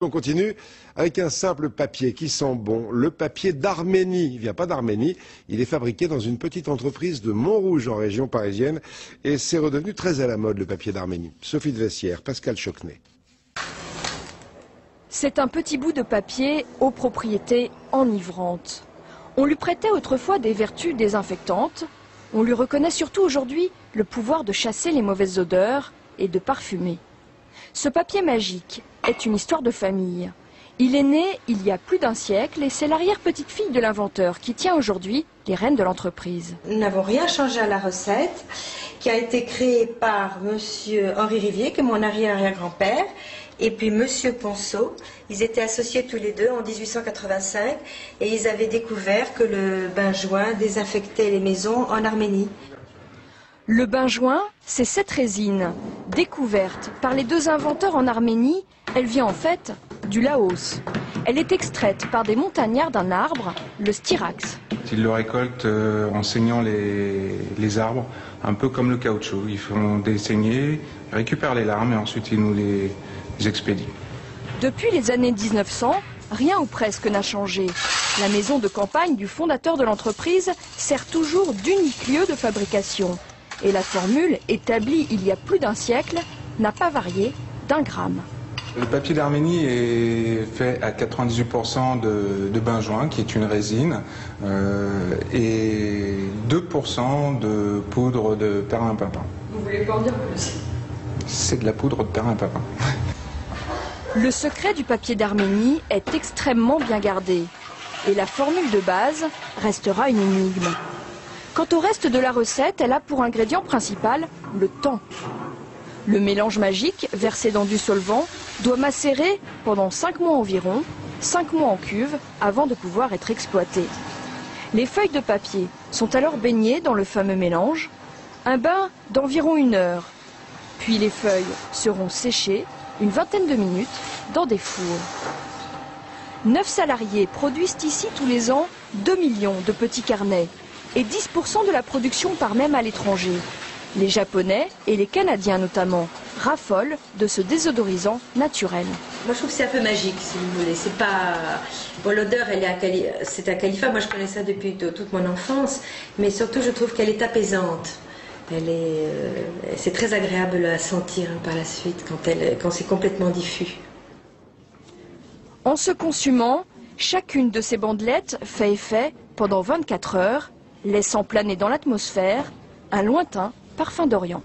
On continue avec un simple papier qui sent bon, le papier d'Arménie. Il ne vient pas d'Arménie, il est fabriqué dans une petite entreprise de Montrouge en région parisienne et c'est redevenu très à la mode le papier d'Arménie. Sophie de Vessières, Pascal Chocnet. C'est un petit bout de papier aux propriétés enivrantes. On lui prêtait autrefois des vertus désinfectantes. On lui reconnaît surtout aujourd'hui le pouvoir de chasser les mauvaises odeurs et de parfumer. Ce papier magique est une histoire de famille. Il est né il y a plus d'un siècle et c'est l'arrière-petite-fille de l'inventeur qui tient aujourd'hui les rênes de l'entreprise. Nous n'avons rien changé à la recette qui a été créée par monsieur Henri Rivier, qui est mon arrière-arrière-grand-père, et puis monsieur Ponceau. Ils étaient associés tous les deux en 1885 et ils avaient découvert que le benjoin désinfectait les maisons en Arménie. Le benjoin, c'est cette résine. Découverte par les deux inventeurs en Arménie, elle vient en fait du Laos. Elle est extraite par des montagnards d'un arbre, le styrax. Ils le récoltent en saignant les arbres, un peu comme le caoutchouc. Ils font des saignées, ils récupèrent les larmes et ensuite ils nous les expédient. Depuis les années 1900, rien ou presque n'a changé. La maison de campagne du fondateur de l'entreprise sert toujours d'unique lieu de fabrication. Et la formule, établie il y a plus d'un siècle, n'a pas varié d'un gramme. Le papier d'Arménie est fait à 98% de benjoin, qui est une résine, et 2% de poudre de perlimpinpin. Vous voulez pas en dire plus? C'est de la poudre de perlimpinpin. Le secret du papier d'Arménie est extrêmement bien gardé. Et la formule de base restera une énigme. Quant au reste de la recette, elle a pour ingrédient principal le temps. Le mélange magique, versé dans du solvant, doit macérer pendant 5 mois environ, 5 mois en cuve, avant de pouvoir être exploité. Les feuilles de papier sont alors baignées dans le fameux mélange, un bain d'environ 1 heure. Puis les feuilles seront séchées une vingtaine de minutes dans des fours. 9 salariés produisent ici tous les ans 2 millions de petits carnets. Et 10% de la production part même à l'étranger. Les Japonais, et les Canadiens notamment, raffolent de ce désodorisant naturel. Moi je trouve que c'est un peu magique si vous voulez. C'est pas... Bon, l'odeur c'est un Califat, moi je connais ça depuis toute mon enfance, mais surtout je trouve qu'elle est apaisante. C'est très agréable à sentir par la suite quand c'est complètement diffus. En se consumant, chacune de ces bandelettes fait effet pendant 24 heures, laissant planer dans l'atmosphère un lointain parfum d'Orient.